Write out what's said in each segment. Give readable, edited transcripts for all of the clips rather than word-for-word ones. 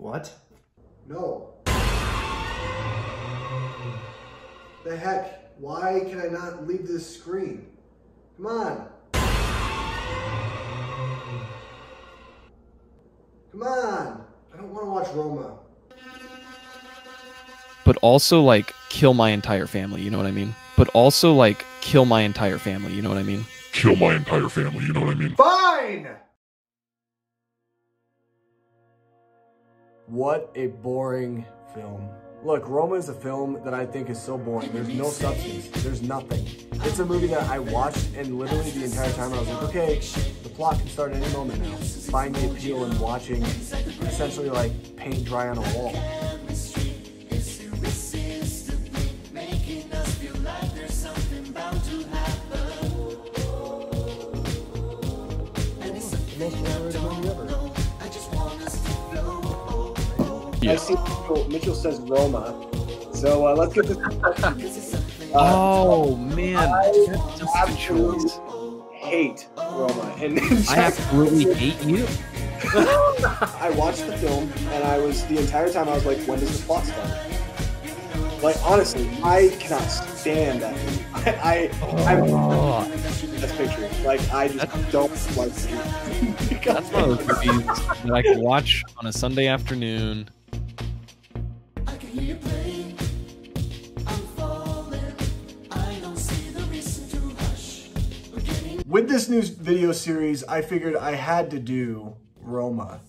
What? No. The heck? Why can I not leave this screen? Come on. Come on. I don't want to watch Roma. But also, like, kill my entire family, you know what I mean? But also, like, kill my entire family, you know what I mean? Kill my entire family, you know what I mean? Fine! What a boring film. Look, Roma is a film that I think is so boring. There's no substance. There's nothing. It's a movie that I watched, and literally the entire time I was like, okay, the plot can start at any moment now. Find the appeal in watching essentially like paint dry on a wall. Yes. I see Mitchell says Roma, so let's get this. Oh man, I absolutely hate Roma, and I absolutely hate you. I watched the film, and the entire time I was like, when does the plot start? Like, honestly, I cannot stand that movie. I'm that's picture. Like, I just don't like it. That's one of those movies that I can watch on a Sunday afternoon. With this new video series, I figured I had to do Roma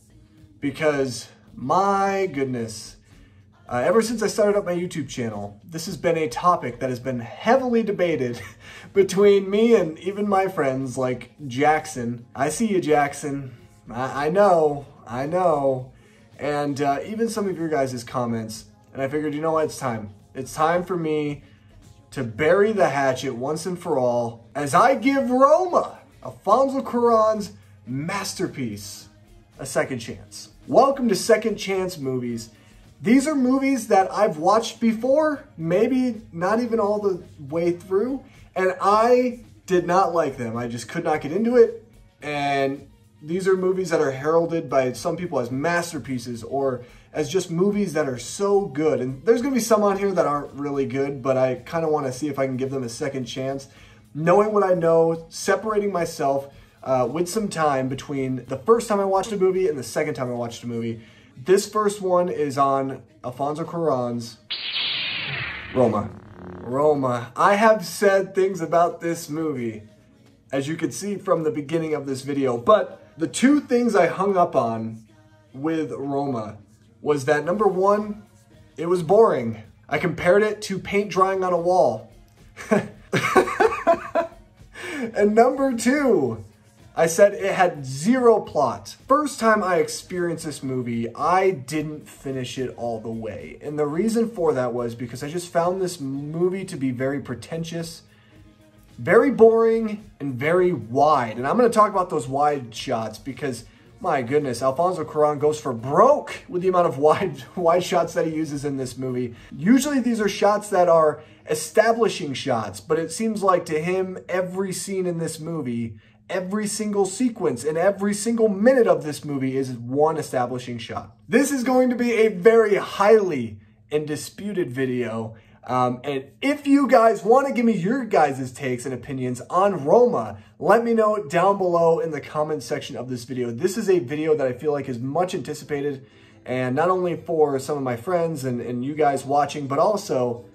because, my goodness, ever since I started up my YouTube channel, this has been a topic that has been heavily debated between me and even my friends like Jackson. I see you, Jackson. I know. And even some of your guys' comments. And I figured, you know what, it's time. It's time for me to bury the hatchet once and for all as I give Roma, Alfonso Cuarón's masterpiece, a second chance. Welcome to Second Chance Movies. These are movies that I've watched before, maybe not even all the way through, and I did not like them. I just could not get into it, and these are movies that are heralded by some people as masterpieces or as just movies that are so good. And there's going to be some on here that aren't really good, but I kind of want to see if I can give them a second chance. Knowing what I know, separating myself with some time between the first time I watched a movie and the second time I watched a movie. This first one is on Alfonso Cuarón's Roma. Roma. I have said things about this movie, as you can see from the beginning of this video, but the two things I hung up on with Roma was that, number one, it was boring. I compared it to paint drying on a wall. And number two, I said it had zero plot. First time I experienced this movie, I didn't finish it all the way. And the reason for that was because I just found this movie to be very pretentious, very boring, and very wide. And I'm going to talk about those wide shots because, my goodness, Alfonso Cuarón goes for broke with the amount of wide shots that he uses in this movie. Usually these are shots that are establishing shots, but it seems like to him, every scene in this movie, every single sequence and every single minute of this movie is one establishing shot. This is going to be a very highly and disputed video. And if you guys want to give me your guys' takes and opinions on Roma, let me know down below in the comment section of this video. This is a video that I feel like is much anticipated, and not only for some of my friends and you guys watching, but also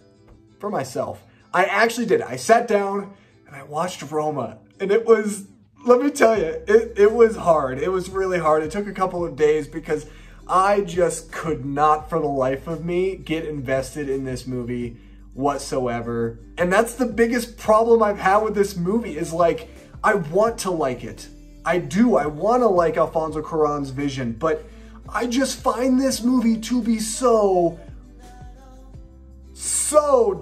for myself. I actually did. I sat down and I watched Roma, and it was, let me tell you, it was hard. It was really hard. It took a couple of days because I just could not for the life of me get invested in this movie whatsoever. And that's the biggest problem I've had with this movie is, like, I want to like it. I do. I want to like Alfonso Cuarón's vision, but I just find this movie to be so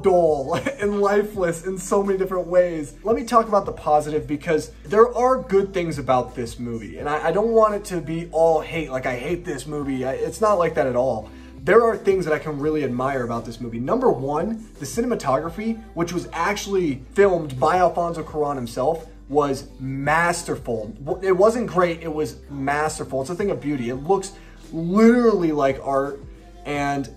dull and lifeless in so many different ways. Let me talk about the positive, because there are good things about this movie, and I don't want it to be all hate, like I hate this movie. It's not like that at all. There are things that I can really admire about this movie. Number one, the cinematography, which was actually filmed by Alfonso Cuarón himself, was masterful. It wasn't great, it was masterful. It's a thing of beauty. It looks literally like art. And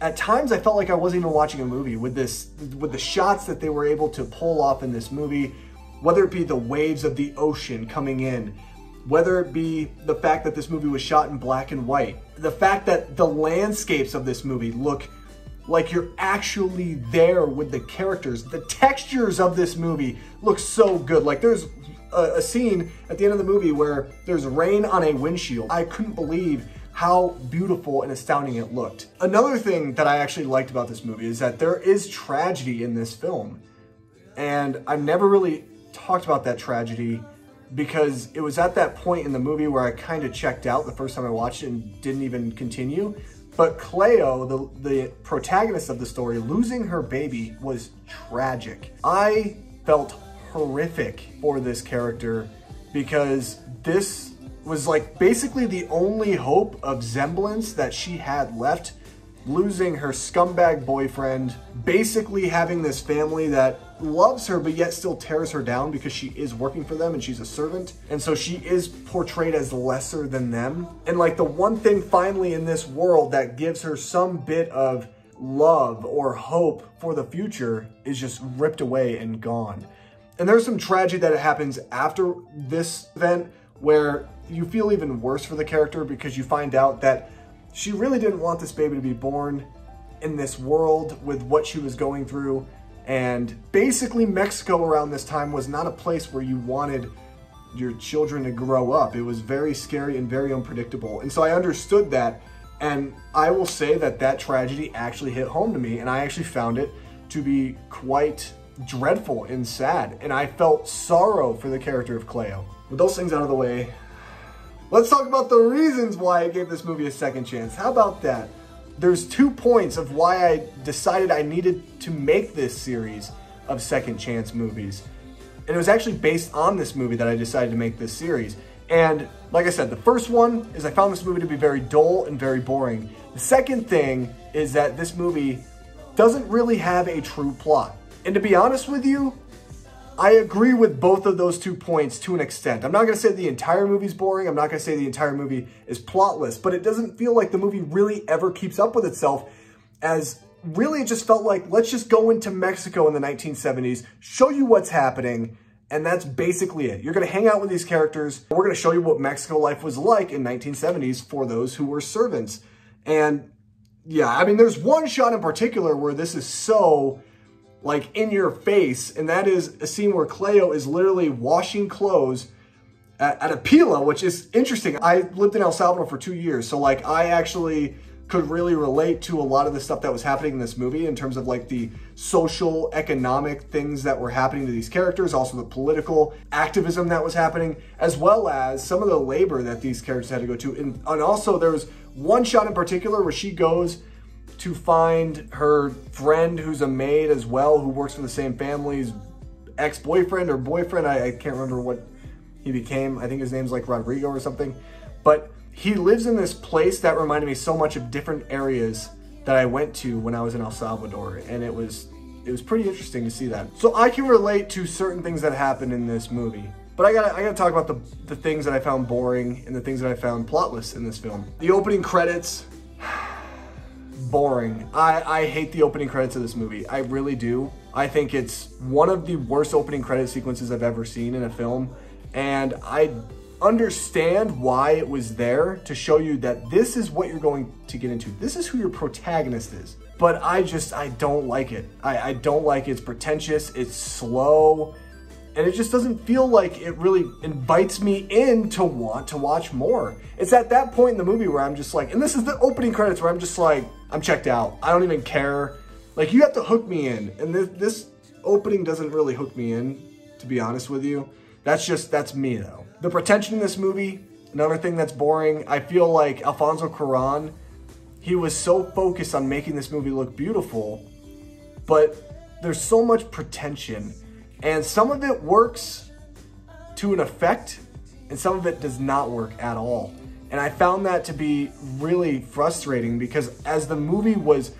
at times I felt like I wasn't even watching a movie with the shots that they were able to pull off in this movie, whether it be the waves of the ocean coming in, whether it be the fact that this movie was shot in black and white, the fact that the landscapes of this movie look like you're actually there with the characters. The textures of this movie look so good. Like there's a scene at the end of the movie where there's rain on a windshield. I couldn't believe how beautiful and astounding it looked. Another thing that I actually liked about this movie is that there is tragedy in this film. And I've never really talked about that tragedy because it was at that point in the movie where I kind of checked out the first time I watched it and didn't even continue. But Cleo, the protagonist of the story, losing her baby was tragic. I felt horrific for this character because this was like basically the only hope of semblance that she had left, losing her scumbag boyfriend, basically having this family that loves her but yet still tears her down because she is working for them and she's a servant, and so she is portrayed as lesser than them. And like the one thing finally in this world that gives her some bit of love or hope for the future is just ripped away and gone. And there's some tragedy that happens after this event where you feel even worse for the character because you find out that she really didn't want this baby to be born in this world with what she was going through. And basically Mexico around this time was not a place where you wanted your children to grow up. It was very scary and very unpredictable. And so I understood that. And I will say that that tragedy actually hit home to me. And I actually found it to be quite dreadful and sad. And I felt sorrow for the character of Cleo. With those things out of the way, let's talk about the reasons why I gave this movie a second chance. How about that? There's 2 points of why I decided I needed to make this series of second chance movies. And it was actually based on this movie that I decided to make this series. And like I said, the first one is I found this movie to be very dull and very boring. The second thing is that this movie doesn't really have a true plot. And to be honest with you, I agree with both of those 2 points to an extent. I'm not going to say the entire movie's boring. I'm not going to say the entire movie is plotless, but it doesn't feel like the movie really ever keeps up with itself, as really it just felt like, let's just go into Mexico in the 1970s, show you what's happening, and that's basically it. You're going to hang out with these characters. We're going to show you what Mexico life was like in 1970s for those who were servants. And yeah, I mean, there's one shot in particular where this is so like in your face, and that is a scene where Cleo is literally washing clothes at a pila, which is interesting. I lived in El Salvador for 2 years, so like I actually could really relate to a lot of the stuff that was happening in this movie in terms of like the social, economic things that were happening to these characters, also the political activism that was happening, as well as some of the labor that these characters had to go to. And also there was one shot in particular where she goes to find her friend who's a maid as well, who works for the same family's ex-boyfriend or boyfriend. I can't remember what he became. I think his name's like Rodrigo or something. But he lives in this place that reminded me so much of different areas that I went to when I was in El Salvador. And it was pretty interesting to see that. So I can relate to certain things that happened in this movie. But I gotta talk about the things that I found boring and the things that I found plotless in this film. The opening credits, boring. I hate the opening credits of this movie. I really do. I think it's one of the worst opening credit sequences I've ever seen in a film. And I understand why it was there to show you that this is what you're going to get into. This is who your protagonist is. But I don't like it. I don't like it. It's pretentious. It's slow. And it just doesn't feel like it really invites me in to want to watch more. It's at that point in the movie where I'm just like, and this is the opening credits where I'm just like, I'm checked out. I don't even care. Like, you have to hook me in. And this opening doesn't really hook me in, to be honest with you. That's me though. The pretension in this movie, another thing that's boring. I feel like Alfonso Cuarón, he was so focused on making this movie look beautiful, but there's so much pretension. And some of it works to an effect, and some of it does not work at all. And I found that to be really frustrating because as the movie was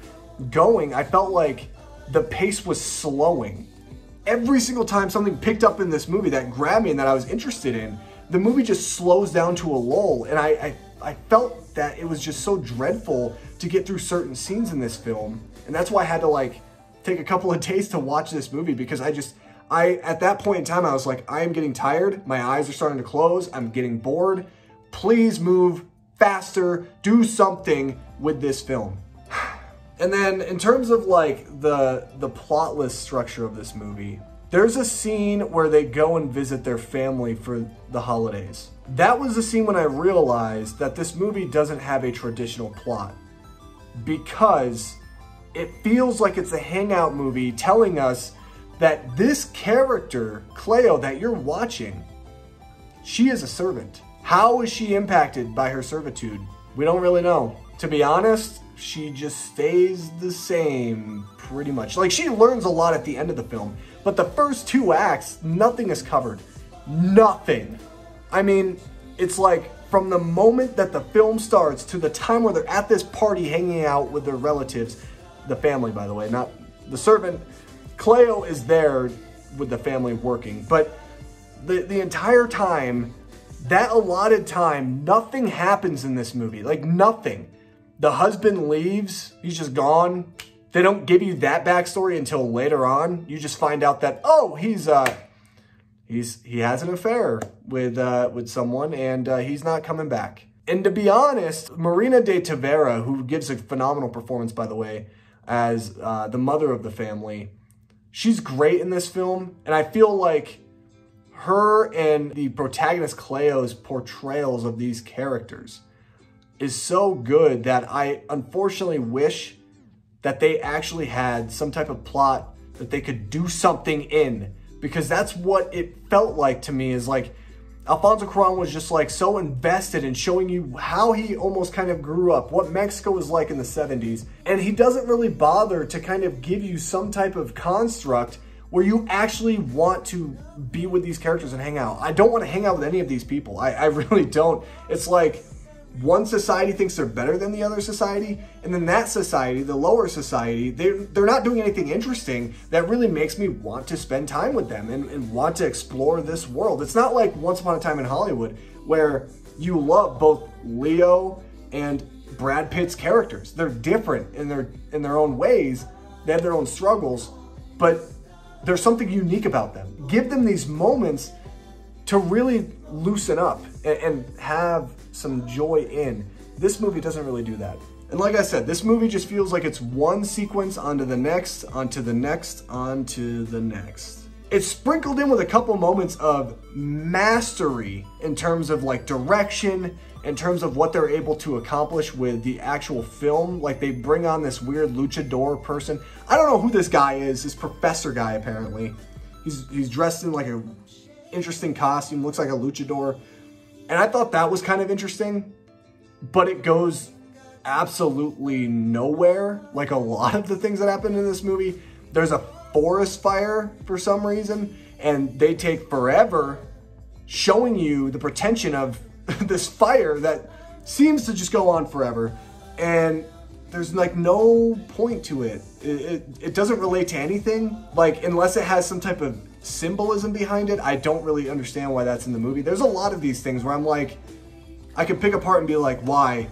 going, I felt like the pace was slowing. Every single time something picked up in this movie that grabbed me and that I was interested in, the movie just slows down to a lull. And I I felt that it was just so dreadful to get through certain scenes in this film. And that's why I had to like take a couple of days to watch this movie, because at that point in time, I was like, I am getting tired. My eyes are starting to close. I'm getting bored. Please move faster. Do something with this film. And then in terms of like the plotless structure of this movie, there's a scene where they go and visit their family for the holidays. That was the scene when I realized that this movie doesn't have a traditional plot, because it feels like it's a hangout movie telling us that this character, Cleo, that you're watching, she is a servant. How is she impacted by her servitude? We don't really know. To be honest, she just stays the same pretty much. Like, she learns a lot at the end of the film, but the first 2 acts, nothing is covered. Nothing. I mean, it's like from the moment that the film starts to the time where they're at this party hanging out with their relatives, the family, by the way, not the servant. Cleo is there with the family working, but the entire time, that allotted time, nothing happens in this movie. Like, nothing. The husband leaves, he's just gone. They don't give you that backstory until later on. You just find out that, oh, he has an affair with someone, and he's not coming back. And to be honest, Marina de Tavera, who gives a phenomenal performance, by the way, as the mother of the family, she's great in this film, and I feel like her and the protagonist Cleo's portrayals of these characters is so good that I unfortunately wish that they actually had some type of plot that they could do something in, because that's what it felt like to me. Is like Alfonso Cuarón was just like so invested in showing you how he almost kind of grew up, what Mexico was like in the 70s, and he doesn't really bother to kind of give you some type of construct where you actually want to be with these characters and hang out. I don't want to hang out with any of these people. I really don't. It's like one society thinks they're better than the other society, and then that society, the lower society, they're not doing anything interesting that really makes me want to spend time with them and want to explore this world. It's not like Once Upon a Time in Hollywood, where you love both Leo and Brad Pitt's characters. They're different in their own ways. They have their own struggles, but there's something unique about them. Give them these moments to really loosen up and have some joy in. This movie doesn't really do that. And like I said, this movie just feels like it's one sequence onto the next, onto the next, onto the next. It's sprinkled in with a couple moments of mastery in terms of like direction, in terms of what they're able to accomplish with the actual film. Like, they bring on this weird luchador person. I don't know who this guy is, this professor guy apparently. He's dressed in like a interesting costume, looks like a luchador. And I thought that was kind of interesting, but it goes absolutely nowhere. Like a lot of the things that happen in this movie. There's a forest fire for some reason, and they take forever showing you the pretension of this fire that seems to just go on forever, and there's like no point to it. It doesn't relate to anything, like, unless it has some type of symbolism behind it. I don't really understand why that's in the movie. There's a lot of these things where I'm like, I could pick apart and be like, why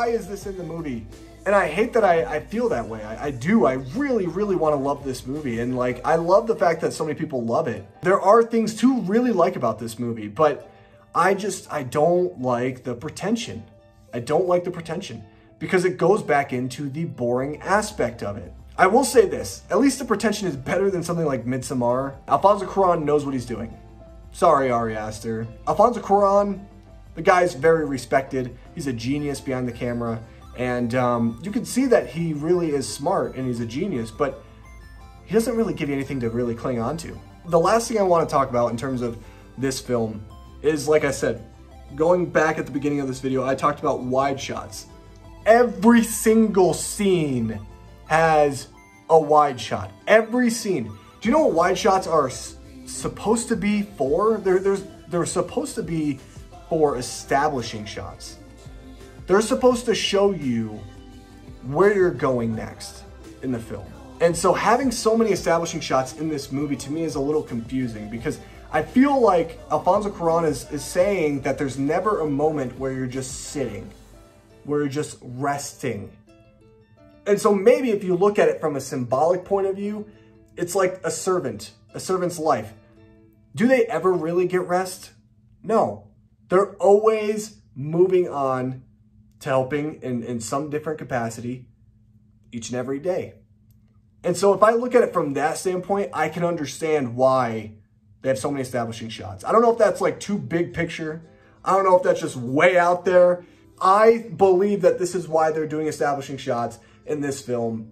is this in the movie? And I hate that I feel that way. I do. I really, really want to love this movie. And like, I love the fact that so many people love it. There are things to really like about this movie, but I don't like the pretension. I don't like the pretension because it goes back into the boring aspect of it. I will say this, at least the pretension is better than something like Midsommar. Alfonso Cuarón knows what he's doing. Sorry, Ari Aster. Alfonso Cuarón, the guy's very respected. He's a genius behind the camera. And you can see that he really is smart and he's a genius, but he doesn't really give you anything to really cling on to. The last thing I want to talk about in terms of this film is, like I said, going back at the beginning of this video, I talked about wide shots. Every single scene has a wide shot. Every scene. Do you know what wide shots are supposed to be for? They're supposed to be for establishing shots. They're supposed to show you where you're going next in the film. And so having so many establishing shots in this movie to me is a little confusing because I feel like Alfonso Cuarón is saying that there's never a moment where you're just sitting, where you're just resting. And so maybe if you look at it from a symbolic point of view, it's like a servant's life. Do they ever really get rest? No. They're always moving on to helping in some different capacity each and every day. And so if I look at it from that standpoint, I can understand why they have so many establishing shots. I don't know if that's like too big picture. I don't know if that's just way out there. I believe that this is why they're doing establishing shots in this film.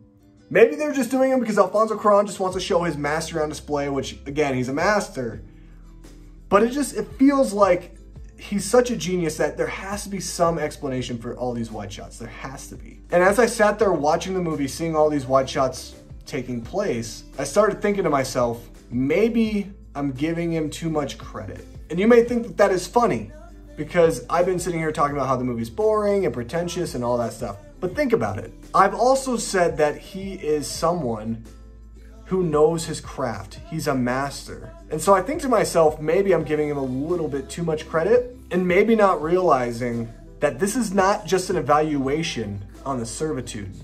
Maybe they're just doing them because Alfonso Cuarón just wants to show his mastery on display, which again, he's a master. But it feels like he's such a genius that there has to be some explanation for all these wide shots. There has to be. And as I sat there watching the movie, seeing all these wide shots taking place, I started thinking to myself, maybe I'm giving him too much credit. And you may think that that is funny because I've been sitting here talking about how the movie's boring and pretentious and all that stuff. But think about it. I've also said that he is someone who knows his craft. He's a master. And so I think to myself, maybe I'm giving him a little bit too much credit and maybe not realizing that this is not just an evaluation on the servitude.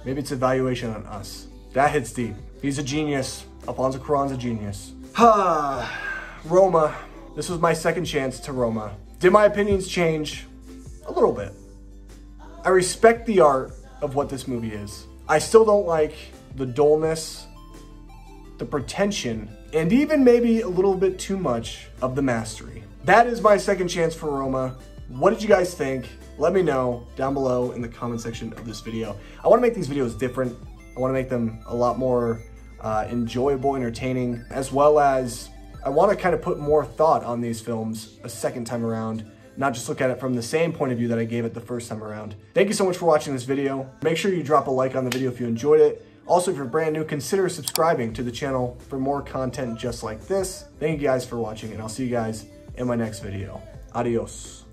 Maybe it's an evaluation on us. That hits deep. He's a genius. Alfonso Cuarón's a genius. Roma. This was my second chance to Roma. Did my opinions change? A little bit. I respect the art of what this movie is. I still don't like the dullness, the pretension, and even maybe a little bit too much of the mastery. That is my second chance for Roma. What did you guys think? Let me know down below in the comment section of this video. I want to make these videos different. I want to make them a lot more enjoyable, entertaining, as well as I want to kind of put more thought on these films a second time around, not just look at it from the same point of view that I gave it the first time around. Thank you so much for watching this video. Make sure you drop a like on the video if you enjoyed it. Also, if you're brand new, consider subscribing to the channel for more content just like this. Thank you guys for watching, and I'll see you guys in my next video. Adios.